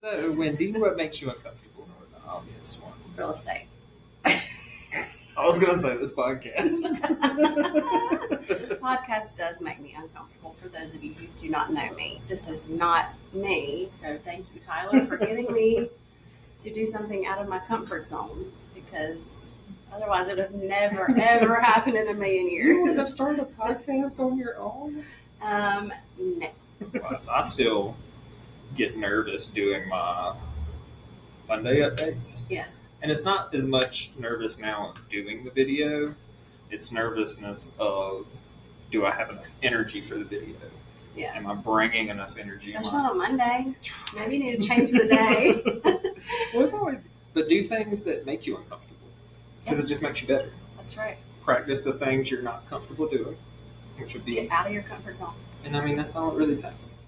So, Wendy, what makes you uncomfortable? Or the obvious one. Real estate. I was going to say this podcast. This podcast does make me uncomfortable. For those of you who do not know me, this is not me. So thank you, Tyler, for getting me to do something out of my comfort zone, because otherwise it would have never, ever happened in a million years. You want to start a podcast on your own? No. Well, I still get nervous doing my Monday updates. Yeah. And it's not as much nervous now of doing the video. It's nervousness of, do I have enough energy for the video? Yeah. Am I bringing enough energy? Especially on Monday. Maybe you need to change the day. Well, it's always, but do things that make you uncomfortable, because it just makes you better. That's right. Practice the things you're not comfortable doing, which would be Get out of your comfort zone. And I mean, that's all it really takes.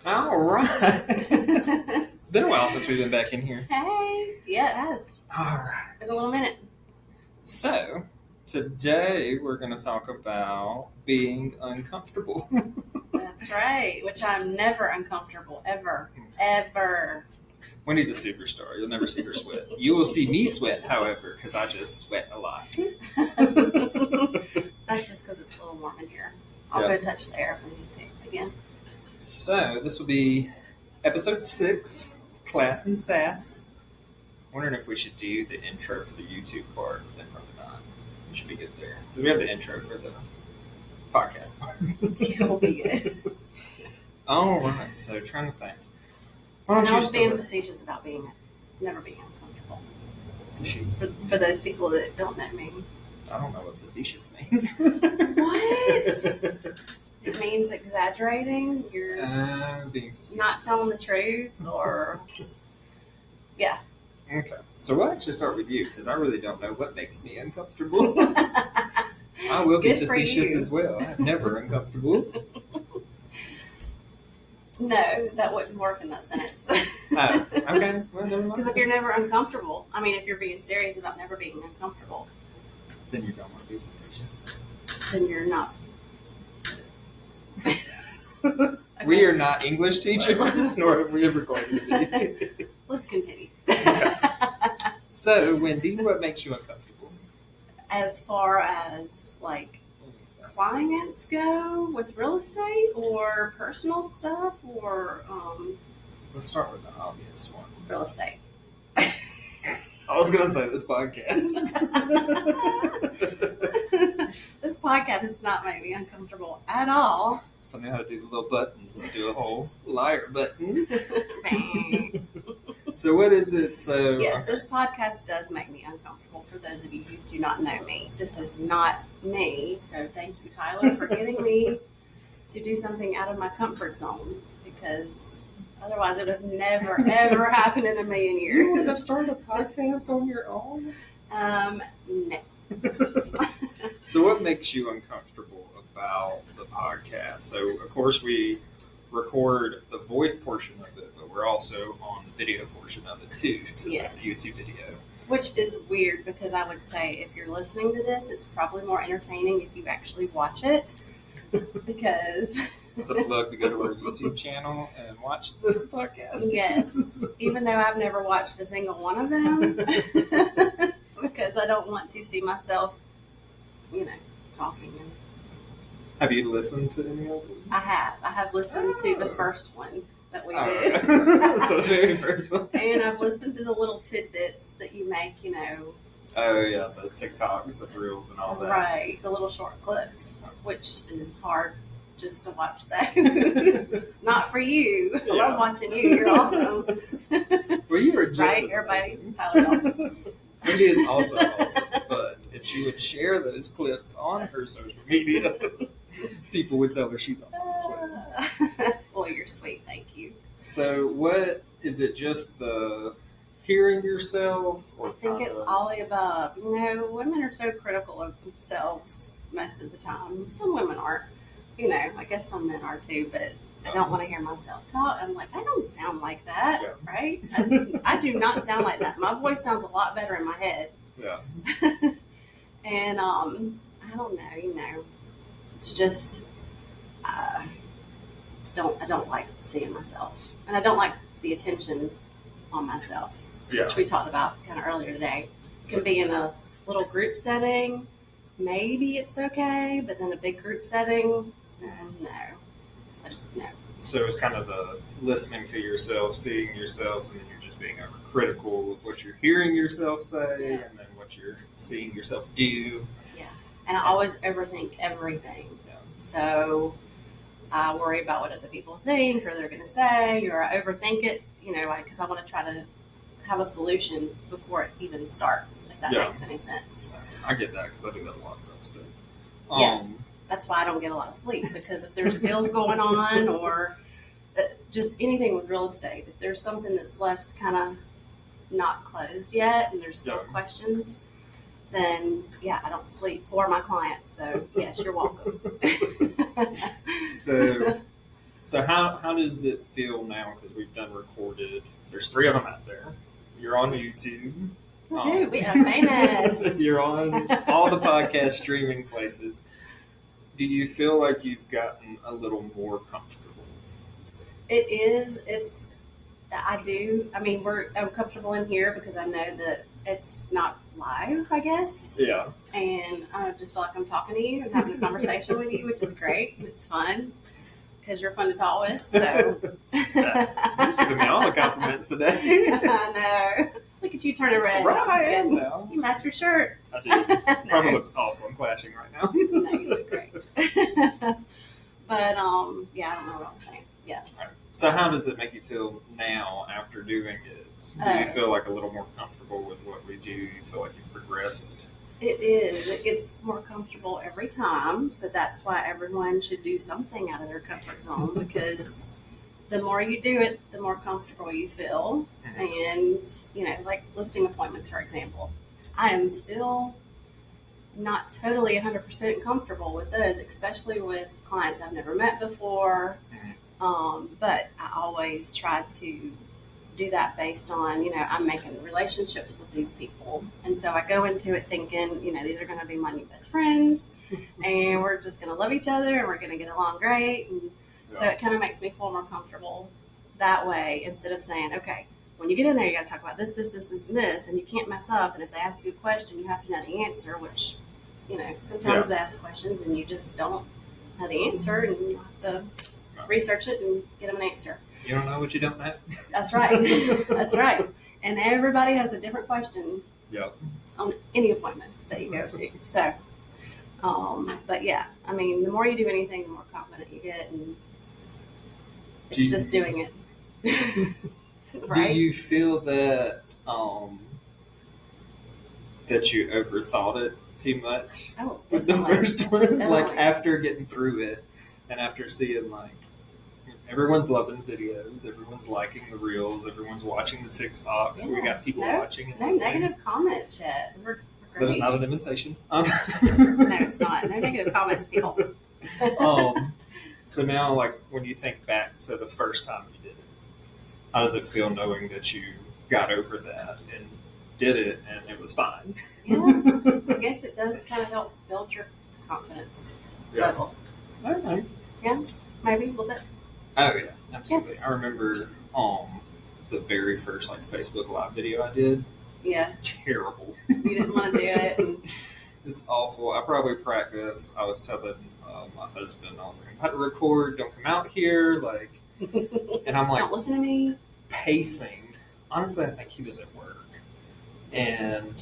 All right. It's been a while since we've been back in here. Hey. Yeah, it has. All right. Been a little minute. So, today we're going to talk about being uncomfortable. That's right. Which I'm never uncomfortable. Ever. Ever. Wendy's a superstar. You'll never see her sweat. You will see me sweat, however, because I just sweat a lot. That's just because it's a little warm in here. I'll go touch the air if we need to again. So, this will be episode 6, Class and Sass. Wondering if we should do the intro for the YouTube part. Then probably not. We should be good there. We have the intro for the podcast part. Yeah, we'll be good. All right. So, trying to think. And I was being facetious about never being uncomfortable. For those people that don't know me. I don't know what facetious means. What? It means exaggerating. You're being facetious. not telling the truth, or yeah. Okay. So we'll actually start with you, because I really don't know what makes me uncomfortable. I will be Good for facetious you. as well. I'm never uncomfortable. No, that wouldn't work in that sentence. Oh, okay. Well, never mind. Because if you're never uncomfortable, if you're being serious about never being uncomfortable, Then you don't want to be facetious. then you're not. Okay. We are not English teachers, nor have we ever going to be. Let's continue. Okay. So, Wendy, what makes you uncomfortable? As far as clients go with real estate, or personal stuff, or Let's start with the obvious one. real estate. I was going to say this podcast. This podcast does not make me uncomfortable at all. If I knew how to do the little buttons and do a whole liar button. So what is it? So yes, this podcast does make me uncomfortable. For those of you who do not know me, this is not me. So thank you, Tyler, for getting me to do something out of my comfort zone, because otherwise it would have never, ever happened in a million years. You want to start a podcast on your own? No. So what makes you uncomfortable about the podcast? So, of course, we record the voice portion of it, but we're also on the video portion of it, too. Yes. It's a YouTube video. Which is weird, because I would say if you're listening to this, it's probably more entertaining if you actually watch it. Because... It's a plug to go to our YouTube channel and watch the podcast. Yes. Even though I've never watched a single one of them. Because I don't want to see myself, talking. Have you listened to any of them? I have listened to the first one that we Oh. did. So the very first one. And I've listened to the little tidbits that you make, Oh, yeah, the TikToks, the reels and all that. right, the little short clips, which is hard just to watch those. Not for you. I Yeah. love watching you. You're awesome. Well, you were just Right, as everybody? awesome. Tyler's awesome. Wendy is also awesome, but if she would share those clips on her social media, people would tell her she's awesome as well. Well, you're sweet. Thank you. So what, is it just the hearing yourself? Or I think it's all the above. Women are so critical of themselves most of the time. Some women aren't. I guess some men are too, but I don't want to hear myself talk. I'm like, I don't sound like that, right? I do not sound like that. My voice sounds a lot better in my head. Yeah. And I don't know, it's just, I don't like seeing myself. And I don't like the attention on myself, Yeah. which we talked about kind of earlier today. To be in a little group setting, maybe it's okay, but then a big group setting, no. So it's kind of the listening to yourself, seeing yourself, and then you're just being critical of what you're hearing yourself say, and then what you're seeing yourself do. Yeah, and I always overthink everything. Yeah. So I worry about what other people think or they're going to say, or I overthink it, because I want to try to have a solution before it even starts, if that makes any sense. I get that because I do that a lot of stuff. Yeah. That's why I don't get a lot of sleep, because if there's deals going on or just anything with real estate, if there's something that's left kind of not closed yet and there's still questions, then I don't sleep for my clients. So yes, you're welcome. So how does it feel now? Because we've done recorded. There's 3 of them out there. You're on YouTube. We are famous. You're on all the podcast streaming places. Do you feel like you've gotten a little more comfortable? It is. I do. I mean, I'm comfortable in here because I know that it's not live, I guess. Yeah. And I just feel like I'm talking to you and having a conversation with you, which is great. It's fun because you're fun to talk with. So. You're just giving me all the compliments today. I know. Look at you turning red. Right. You match your shirt. I do. Probably looks awful. I'm clashing right now. No, you look great. But I don't know what I'm saying. Yeah. Right. So how does it make you feel now after doing it? Do you feel like a little more comfortable with what we do? You feel like you've progressed? It is. It gets more comfortable every time. So that's why everyone should do something out of their comfort zone, because the more you do it, the more comfortable you feel. Mm-hmm. And, like listing appointments, for example, I am still not totally 100% comfortable with those, especially with clients I've never met before. But I always try to do that based on, I'm making relationships with these people. And so I go into it thinking, these are going to be my new best friends and we're just going to love each other and we're going to get along great. And so it kind of makes me feel more comfortable that way, instead of saying, okay, when you get in there, you got to talk about this, and this, and you can't mess up. And if they ask you a question, you have to know the answer, which, sometimes they ask questions and you just don't know the answer and you have to research it and get them an answer. You don't know what you don't know. That's right. That's right. And everybody has a different question on any appointment that you go to. So, but yeah, I mean, the more you do anything, the more confident you get, and it's just doing it. Right? Do you feel that that you overthought it too much with the first one? Like after getting through it and after seeing like everyone's loving the videos, everyone's liking the reels, everyone's watching the TikToks. We got people watching. No negative comments yet. We're that is not an invitation. No, it's not. No negative comments, people. So now, like, when you think back to the first time you did it, how does it feel knowing that you got over that and did it and it was fine? Yeah, I guess it does kind of help build your confidence level. Okay. Yeah, maybe a little bit. Oh yeah, absolutely. Yeah. I remember the very first like Facebook Live video I did. Yeah. Terrible. You didn't want to do it. And... It's awful. I probably practiced. I was telling my husband, I was like, I'm about to record. Don't come out here. Like, and I'm like, don't listen to me. Pacing. Honestly, I think he was at work, and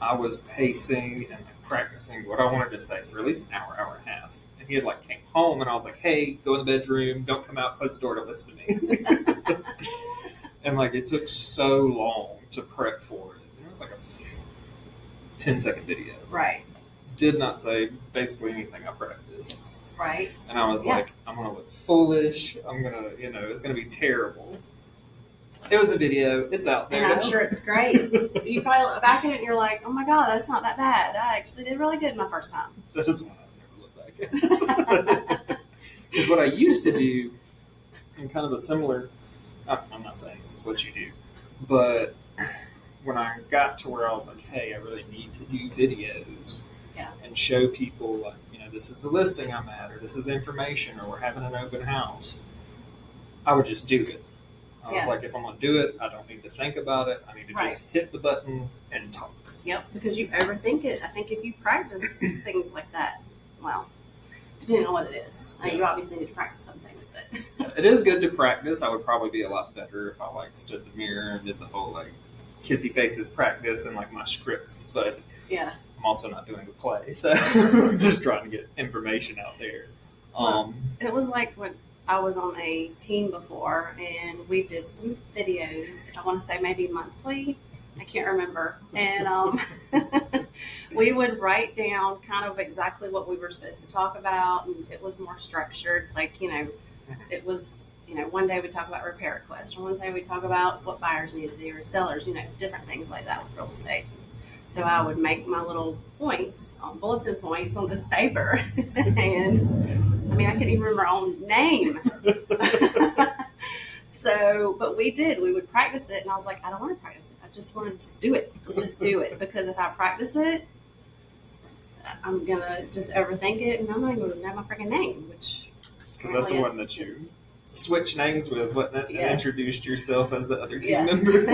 I was pacing and like practicing what I wanted to say for at least an hour, hour and a half. And he had like came home, and I was like, hey, go in the bedroom. Don't come out. Close the door. Don't listen to me. And like it took so long to prep for it. It was like a 10-second video. Right. Did not say basically anything I practiced. Right. And I was like, I'm going to look foolish. I'm going to, it's going to be terrible. It was a video. It's out there. And I'm sure it's great. You probably look back at it and you're like, oh my God, that's not that bad. I actually did really good my first time. That is one I never look back at. Because what I used to do, in kind of a similar, I'm not saying this is what you do, but when I got to where I was like, hey, I really need to do videos, Yeah. and show people, like, this is the listing I'm at, or this is the information, or we're having an open house, I would just do it. I was like, if I'm going to do it, I don't need to think about it. I need to just hit the button and talk. Yep, because you overthink it. I think if you practice things like that, well, depending on what it is. You obviously need to practice some things, but it is good to practice. I would probably be a lot better if I stood in the mirror and did the whole kissy faces practice and my scripts. But yeah, I'm also not doing the play, so just trying to get information out there. It was like when I was on a team before, and we did some videos. I want to say maybe monthly. I can't remember. And we would write down kind of exactly what we were supposed to talk about, and it was more structured. It was, one day we'd talk about repair requests, or one day we'd talk about what buyers need to do, or sellers, different things like that with real estate. So I would make my little points on bulletin points on this paper, and I couldn't even remember my own name. But we would practice it, and I was like, I don't want to practice it. I just want to just do it. Let's just do it, because if I practice it, I'm going to just overthink it, and I'm not going to know my freaking name, which... Because that's the one that you switched names with, wasn't it? And introduced yourself as the other team member.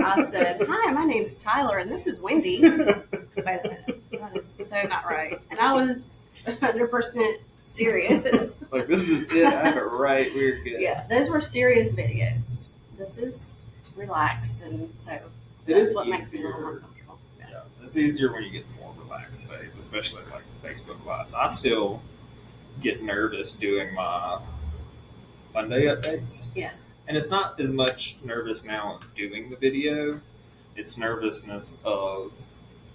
I said, hi, my name's Tyler, and this is Wendy. Wait a minute. That is so not right. And I was 100% serious. This is it. I have it right. We're good. Yeah, those were serious videos. This is relaxed, and so that's what makes me a little more comfortable. Yeah, it's easier when you get the more relaxed phase, especially Facebook Lives. I still get nervous doing my Monday updates. Yeah. And it's not as much nervous now of doing the video. It's nervousness of,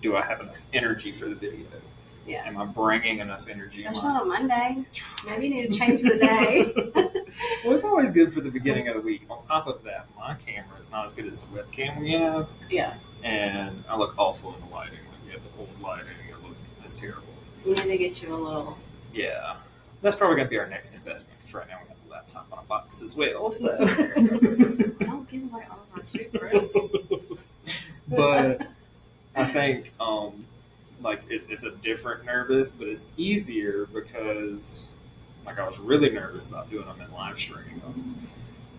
do I have enough energy for the video? Yeah. Am I bringing enough energy? Especially on a Monday. Maybe you need to change the day. Well, it's always good for the beginning of the week. On top of that, my camera is not as good as the webcam we have. Yeah. And I look awful in the lighting. We have the old lighting. It's terrible. You need to get you a little... Yeah. That's probably going to be our next investment, because right now we have the laptop on a box as well. So don't give away all of our secrets. But I think it's a different nervous, but it's easier because I was really nervous about doing them in live streaming,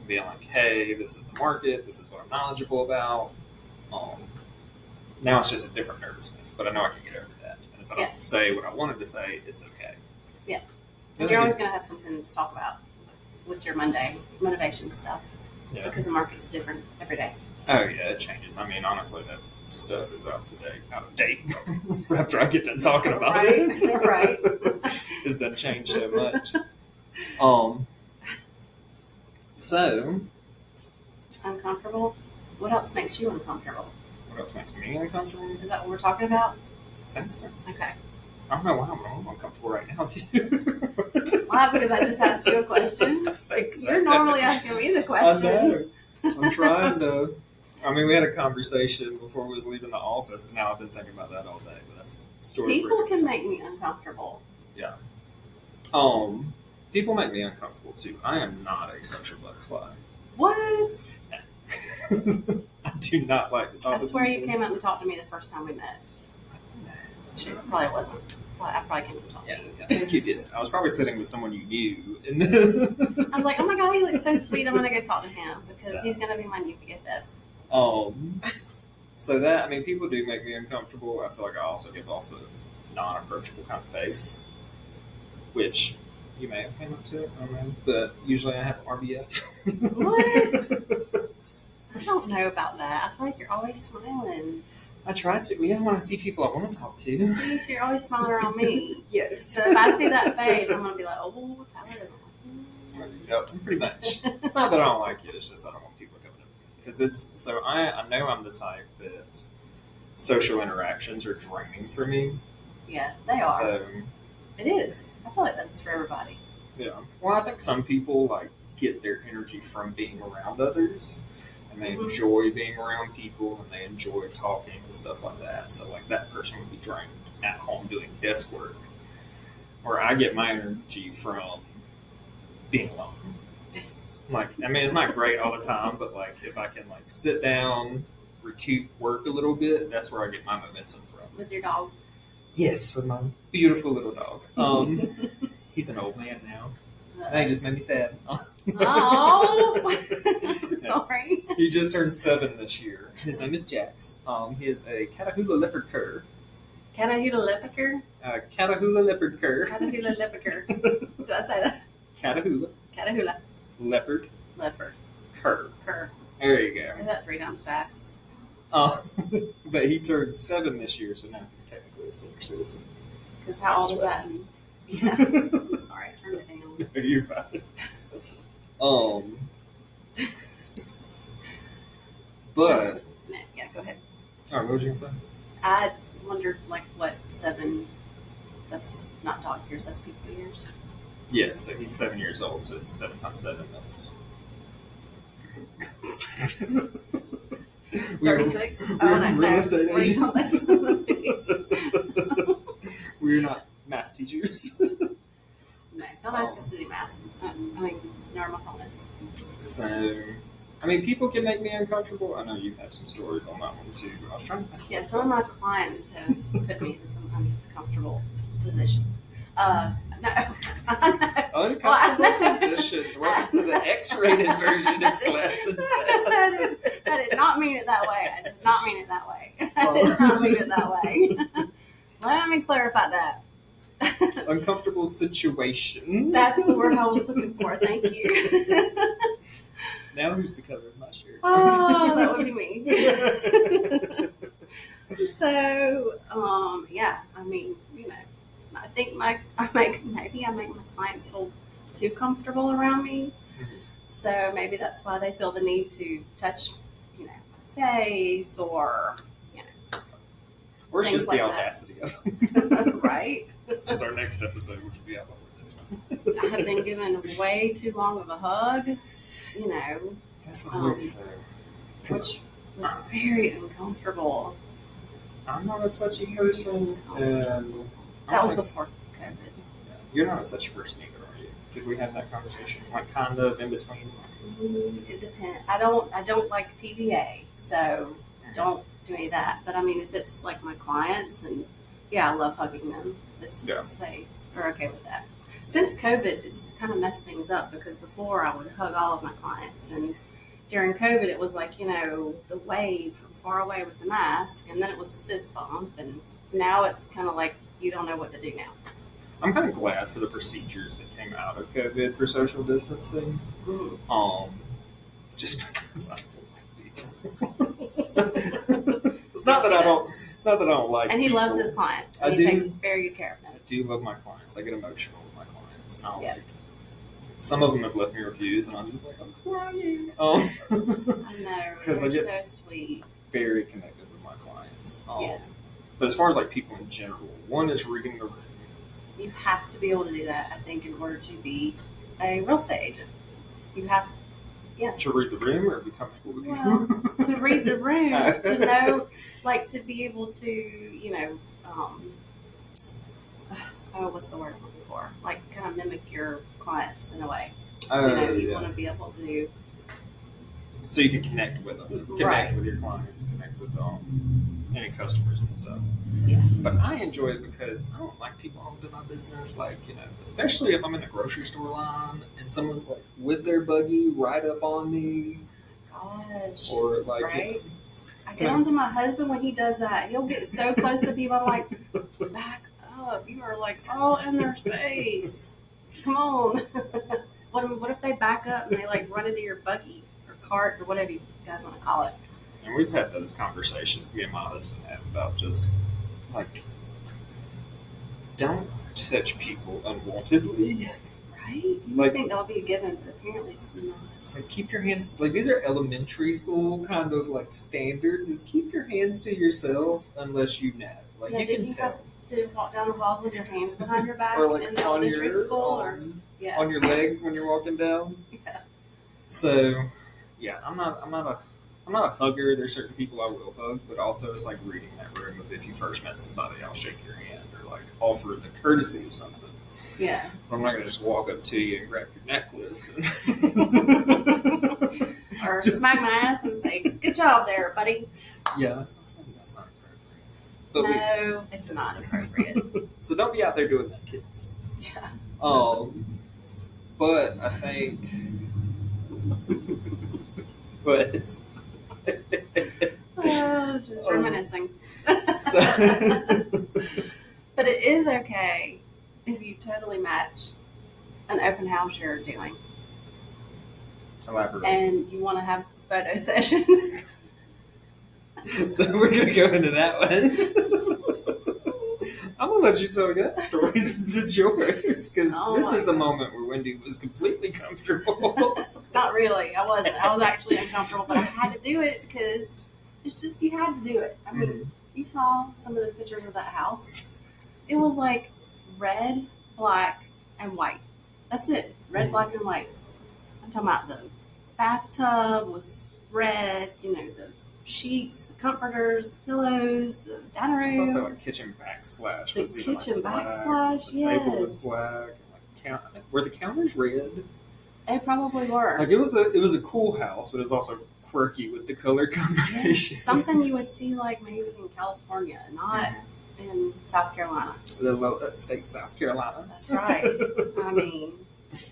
being like, hey, this is the market, this is what I'm knowledgeable about. Now it's just a different nervousness, but I know I can get over that. And if I don't say what I wanted to say, it's okay. Yeah. And you're always going to have something to talk about with your Monday motivation stuff. Yeah. Because the market's different every day. Oh, yeah, it changes. Honestly, that stuff is out of date after I get done talking about it. Right. It's done changed so much. So. Uncomfortable? What else makes you uncomfortable? What else makes me uncomfortable? Is that what we're talking about? I think so. Okay. I don't know why I'm uncomfortable right now, too. Why? Because I just asked you a question? I think so. You're normally asking me the questions. I know. I'm trying to. We had a conversation before we was leaving the office, and now I've been thinking about that all day. But that's a story. People can make me uncomfortable. Yeah. People make me uncomfortable too. I am not a social butterfly. What? I do not like to talk. I swear you came up and talked to me the first time we met. Sure, probably wasn't. Well, I probably came up and talked to you. I think you did. I was probably sitting with someone you knew. And I was like, oh my God, he looks so sweet. I'm going to go talk to him because he's going to be my new BFF. So that, people do make me uncomfortable. I feel like I also give off a non-approachable kind of face, which you may have came up to, but usually I have RBF. What? I don't know about that. I feel like you're always smiling. I try to. We don't want to see people I want to talk to. See, so you're always smiling around me. Yes. So if I see that face, I'm going to be like, oh, Tyler doesn't like me. Yep, pretty much. It's not that I don't like you. It's just that I don't want people coming up to me. Because I know I'm the type that social interactions are draining for me. Yeah, they are. So, it is. I feel like that's for everybody. Yeah. Well, I think some people get their energy from being around others. And they enjoy being around people, and they enjoy talking and stuff like that. So, that person would be drained at home doing desk work. Or I get my energy from being alone. It's not great all the time, but, if I can, sit down, recoup work a little bit, that's where I get my momentum from. With your dog? Yes, for my beautiful little dog. He's an old man now. He just made me sad. Oh, sorry. He just turned 7 this year. His name is Jax. He is a Catahoula leopard cur. Catahoula leopard? Catahoula leopard cur. Catahoula leopard. Did I say that? Catahoula. Catahoula. Leopard. Leopard. Cur. Cur. There you go. Say that 3 times fast. But he turned 7 this year, so now he's technically a senior citizen. Because how old is that? Yeah. Sorry, I turned it down. No, you're fine. But yeah, go ahead. All right, what was you gonna say? I wondered, like, what 7? That's not dog years. That's people years. Yeah, so he's 7 years old. So 7 times 7. That's 36. We're real estate agents. We're We're not math teachers. No, don't ask us to do math. I mean, normal comments. So, I mean, people can make me uncomfortable. I know you have some stories on that one too. But I was trying to think. Yeah, some of my clients have put me in some uncomfortable position. No. Uncomfortable positions. Welcome to the X-rated version of Class and Sass. I did not mean it that way. I did not mean it that way. Let me clarify that. Uncomfortable situations. That's the word I was looking for. Thank you. Now who's the cover of my shirt? Oh, that would be me. So, yeah, I mean, you know, I think I make my clients feel too comfortable around me. Mm-hmm. So maybe that's why they feel the need to touch, you know, my face or, you know. Or it's just like the that. audacity of them. Right? Which is our next episode, which will be out before this one. I have been given way too long of a hug, you know. That's always so. Which was very uncomfortable. I'm not a touchy person, and that was before COVID. Yeah, you're not a touchy person either, are you? Did we have that conversation? Like, kind of in between? It depends. I don't like PDA, so don't do any of that. But I mean, if it's like my clients, and yeah, I love hugging them if they are okay with that. Since COVID, it's kind of messed things up because before I would hug all of my clients, and during COVID, it was like, you know, the wave from far away with the mask, and then it was the fist bump, and now it's kind of like you don't know what to do now. I'm kind of glad for the procedures that came out of COVID for social distancing. Mm-hmm. Just because I don't like people. It's not that I don't like. And he people. loves his clients. And he takes very good care of them. I do love my clients. I get emotional with my clients. And yeah. Like, some of them have left me reviews, and I'm just like, I'm crying. I know. Because they're so sweet. Very connected with my clients. Yeah. But as far as like people in general, one is reading the room. You have to be able to do that, I think, in order to be a real estate agent. You have, to read the room or be comfortable with people. To read the room, to know, like, to be able to, you know, what's the word I'm looking for? Like, kind of mimic your clients in a way. You want to be able to. So you can connect with them, connect with your clients, connect with any customers and stuff. Yeah. But I enjoy it because I don't like people all up in my business, like, you know, especially if I'm in the grocery store line and someone's like with their buggy right up on me. Gosh. Or like, right? You know, I get on to my husband when he does that. He'll get so close to people. I'm like, back up. You are like all in their space. Come on. What if they back up and they like run into your buggy or cart or whatever you guys want to call it? And we've had those conversations, me and my husband have, about just like, don't touch people unwantedly. Right? You would think that would be a given, but apparently it's not. Like, keep your hands, like, these are elementary school kind of like standards, is keep your hands to yourself unless you know. Like, you can tell. To walk down the halls with your hands behind your back or like in elementary school on your legs when you're walking down. Yeah. So, yeah, I'm not a hugger. There's certain people I will hug, but also it's like reading that room of if you first met somebody, I'll shake your hand or like offer the courtesy of something. Yeah. But I'm not gonna just walk up to you and grab your necklace or smack my ass and say, "Good job there, buddy." Yeah, that's not appropriate. But no, it's not appropriate. So don't be out there doing that, kids. Yeah. But I think, but Just reminiscing. So, but it is okay if you totally match an open house you're doing. Elaborate. And you want to have a photo session. So we're going to go into that one. I'm going to let you tell your stories since it's yours, because this is a moment where Wendy was completely comfortable. Not really. I wasn't. I was actually uncomfortable, but I had to do it because it's just, you had to do it. I mean, you saw some of the pictures of that house. It was like red, black, and white. That's it. Red, black, and white. I'm talking about the bathtub was red, the sheets, the comforters, the pillows, the dining room. Also, like kitchen backsplash. The kitchen backsplash, The table was black. And I think, were the counters red? They probably were. Like it was a cool house, but it was also quirky with the color combination. Something you would see like maybe in California, not in South Carolina. The low upstate South Carolina. That's right. I mean,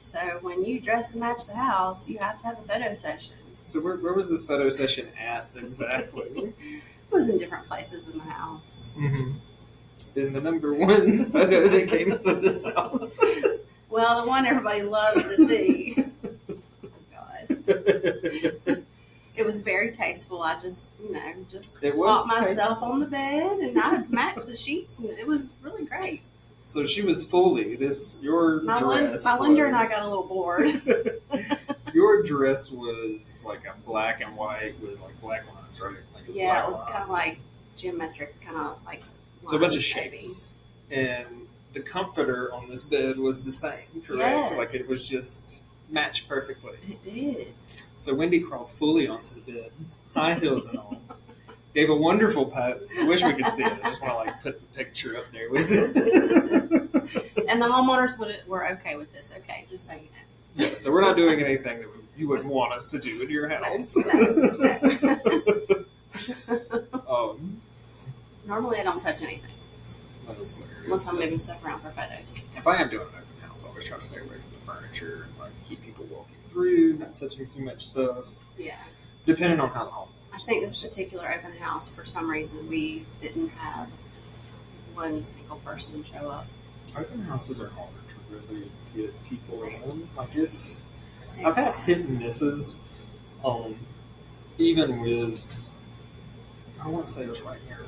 so when you dress to match the house, you have to have a photo session. So where was this photo session at exactly? It was in different places in the house. Mm-hmm. And the number one photo that came up of this house. Well, the one everybody loves to see. Oh, God. It was very tasteful. I just plopped myself on the bed and I matched the sheets, and it was really great. So she was fully my lender and I got a little bored. Your dress was like a black and white with like black lines, right? Like it was kind of like geometric, kind of like so a bunch of shapes. And the comforter on this bed was the same, correct? Yes. Like it was just matched perfectly. It did. So Wendy crawled fully onto the bed, high heels and all. Gave a wonderful pose. I wish we could see it. I just want to like put the picture up there with it. And the homeowners were okay with this. Okay, just so you know. Yeah, so we're not doing anything that you wouldn't want us to do in your house. No. Normally I don't touch anything. That was hilarious. Unless I'm moving stuff around for photos. If I am doing an open house, I always try to stay away from the furniture and like keep people walking through, not touching too much stuff. Yeah. Depending on how the home. I think this particular open house, for some reason, we didn't have one single person show up. Open houses are hard to really get people in. Like I've had hit and misses. Even with, I want to say it was right here,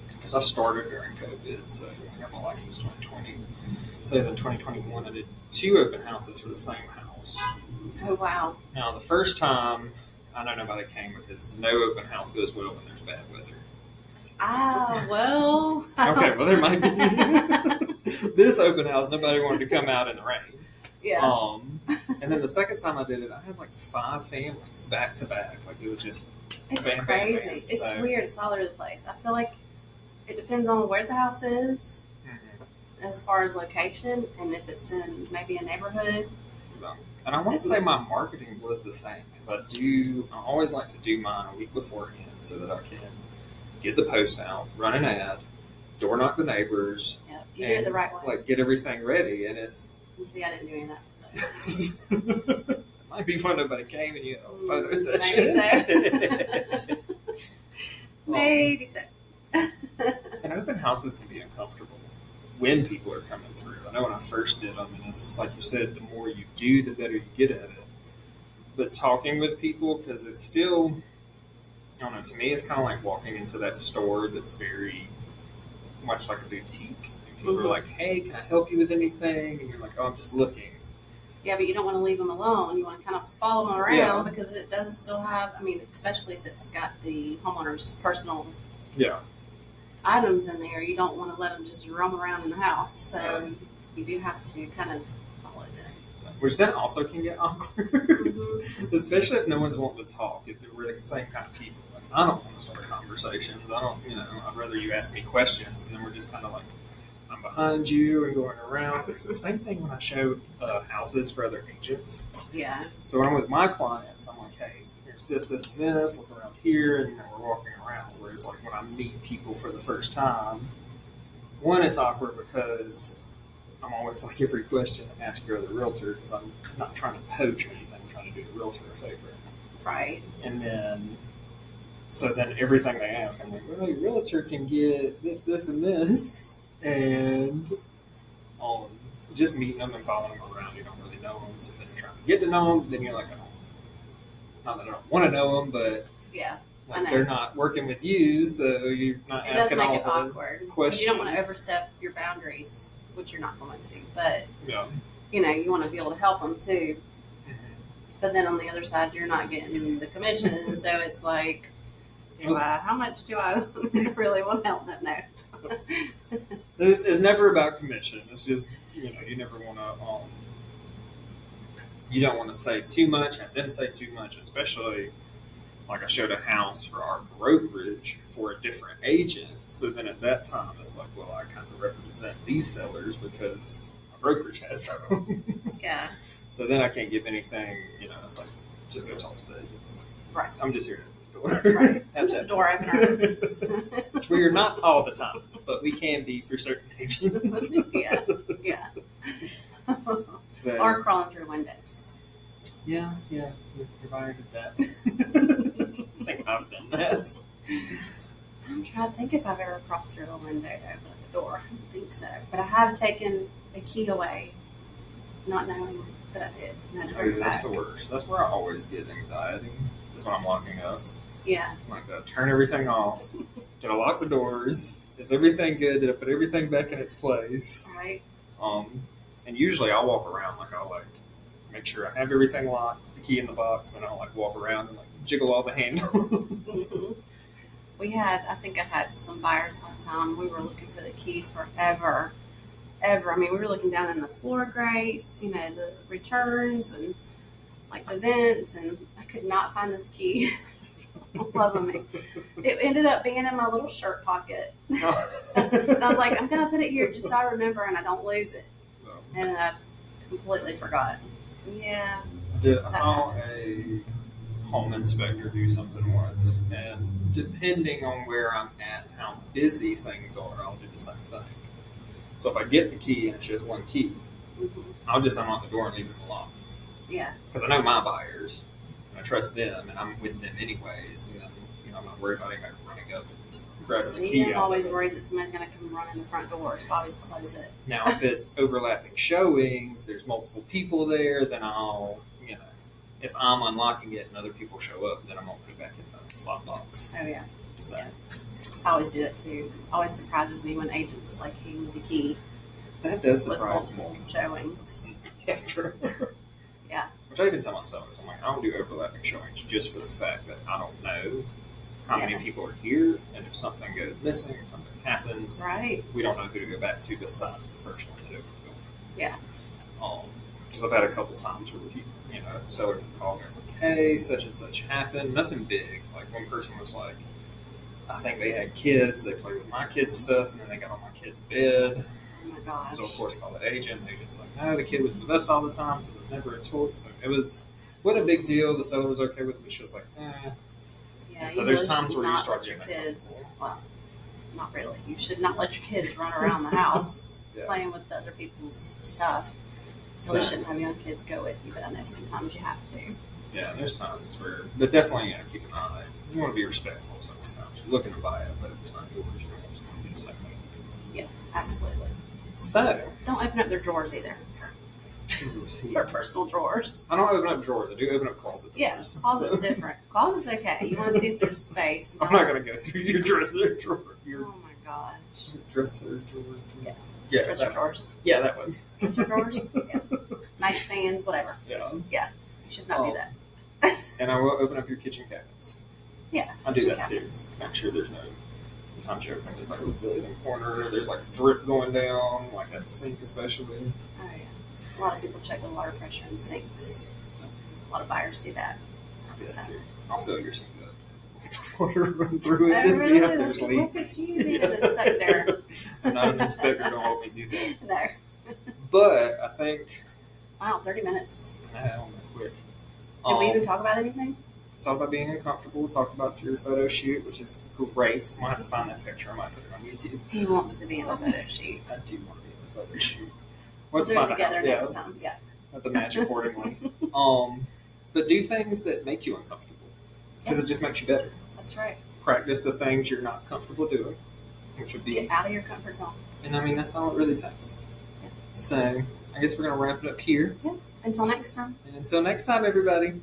because I started during COVID, so I got my license 2020. So in 2021, I did 2 open houses for the same house. Oh, wow. Now, the first time, I know nobody came because no open house goes well when there's bad weather. Well. Okay, well, there might be. This open house, nobody wanted to come out in the rain. Yeah. And then the second time I did it, I had like 5 families back to back. Like it was just it's bam, crazy. Bam, bam. It's weird. It's all over the place. I feel like it depends on where the house is, as far as location, and if it's in maybe a neighborhood. And I want to say my marketing was the same, because I always like to do mine a week beforehand so that I can get the post out, run an ad, door knock the neighbors, you do it the right way. Like get everything ready. And it's. And see, I didn't do any of that. It might be fun. Nobody came and you had a photo session. Maybe so. And open houses can be uncomfortable when people are coming through. I know when I first did them, and it's like you said, the more you do, the better you get at it. But talking with people, because it's still, I don't know, to me it's kind of like walking into that store that's very much like a boutique. And people are like, hey, can I help you with anything? And you're like, oh, I'm just looking. Yeah, but you don't want to leave them alone. You want to kind of follow them around because it does still have, especially if it's got the homeowner's personal items in there, you don't want to let them just roam around in the house. So you do have to kind of follow them. Which then also can get awkward, especially if no one's wanting to talk. If we're the same kind of people, like I don't want to start conversations. I don't, I'd rather you ask me questions, and then we're just kind of like, I'm behind you and going around. It's the same thing when I show houses for other agents. Yeah. So when I'm with my clients, I'm like, hey, There's this, this, and this. Look around here, and we're walking around. Whereas like when I meet people for the first time, one, it's awkward because I'm always like every question ask your other realtor because I'm not trying to poach or anything. I'm trying to do the realtor a favor. Right. And then, so then everything they ask, I'm like, well, your realtor can get this, this, and this. And just meeting them and following them around, you don't really know them. So then you're trying to get to know them. Then you're like, not that I don't want to know them, but yeah, like they're not working with you, so you're not asking all it awkward. questions. You don't want to overstep your boundaries, which you're not going to. But yeah, you want to be able to help them too. Mm-hmm. But then on the other side, you're not getting the commission, and so it's like, how much do I really want to help them? No. It's never about commission. It's just you never want to. You don't want to say too much, have them say too much, especially like I showed a house for our brokerage for a different agent. So then at that time, it's like, well, I kind of represent these sellers because my brokerage has some. Yeah. So then I can't give anything, it's like, just go talk to the agents. Right. I'm just here to open the door. Right. I'm just a door opener. Which we are not all the time, but we can be for certain agents. Yeah. So, or crawling through windows. Yeah, your buyer did that. I think I've done that. I'm trying to think if I've ever crawled through a window to open up the door. I don't think so. But I have taken a key away, not knowing that I did. And That's the worst. That's where I always get anxiety. Is when I'm locking up. Yeah. I'm like, turn everything off. Did I lock the doors? Is everything good? Did I put everything back in its place? Right. And usually I'll walk around I'll make sure I have everything locked, the key in the box, then I'll walk around and jiggle all the handles. Mm-hmm. I think I had some buyers one time. We were looking for the key forever. I mean, we were looking down in the floor grates, the returns and the vents, and I could not find this key. Loving me. It ended up being in my little shirt pocket. And I was like, I'm going to put it here just so I remember and I don't lose it. And I completely forgot. Yeah. I saw a home inspector do something once, and depending on where I'm at and how busy things are, I'll do the same thing. So if I get the key and it's just one key, mm-hmm. I'll just unlock the door and leave it unlocked. Yeah. Because I know my buyers, and I trust them, and I'm with them anyways, and then I'm not worried about anybody running up and grabbing the key. I'm always worried that somebody's going to come run in the front door, so I always close it. Now, if it's overlapping showings, there's multiple people there, then I'll, if I'm unlocking it and other people show up, then I'm going to put it back in the lockbox. Oh, yeah. So. Yeah. I always do that, too. It always surprises me when agents, hand me the key. That does surprise me. With multiple showings. After. Yeah. Which I even tell my sellers, I'm like, I don't do overlapping showings just for the fact that I don't know how many people are here, and if something goes missing or something happens, right, we don't know who to go back to besides the first one that opened the door. Yeah. Because I've had a couple times where seller can call me like, hey, such and such happened. Nothing big. One person was like, I think they had kids. They played with my kids' stuff, and then they got on my kid's bed. Oh my gosh. So of course call the agent. The agent's like, no, the kid was with us all the time, so it was never a toy. So it was, what a big deal. The seller was okay with it, but she was like, eh. Yeah, so there's times where you start getting kids. Well, not really. You should not let your kids run around the house playing with other people's stuff. So you shouldn't have young kids go with you, but I know sometimes you have to. Yeah, there's times where, but definitely keep an eye. You want to be respectful sometimes. You're looking to buy it, but if it's not yours, you don't want someone to do the same thing. Yeah, absolutely. So don't open up their drawers either. Or personal drawers. I don't open up drawers. I do open up closet doors. Yeah, closet's different. Closet's okay. You want to see if there's space. I'm not going to go through your dresser drawer. Oh my gosh. Dresser drawer. Yeah, dresser drawers. Yeah, that one. Dresser drawers? Yeah. Nightstands, whatever. Yeah. Yeah. You should not do that. And I will open up your kitchen cabinets. Yeah. I do that too. Make sure there's no. Sometimes you open there's a really in the corner. There's a drip going down, at the sink especially. Oh yeah. A lot of people check the water pressure in sinks. A lot of buyers do that. I do that too. I'll fill your sink up. Water run through it to see if there's leaks. Look at you, an inspector. I'm not an inspector. Don't help me do that. No. But I think. Wow, 30 minutes. No, quick. Did we even talk about anything? talk about being uncomfortable. Talk about your photo shoot, which is great. I'm gonna have to find that picture. I might put it on YouTube. He wants to be in the photo shoot. I do want to be in the photo shoot. We'll do it together next time. Yeah. Have to match accordingly. But do things that make you uncomfortable because it just makes you better. That's right. Practice the things you're not comfortable doing, which would be get out of your comfort zone. And I mean, that's all it really takes. Yeah. So I guess we're gonna wrap it up here. Yeah. Until next time. And until next time, everybody.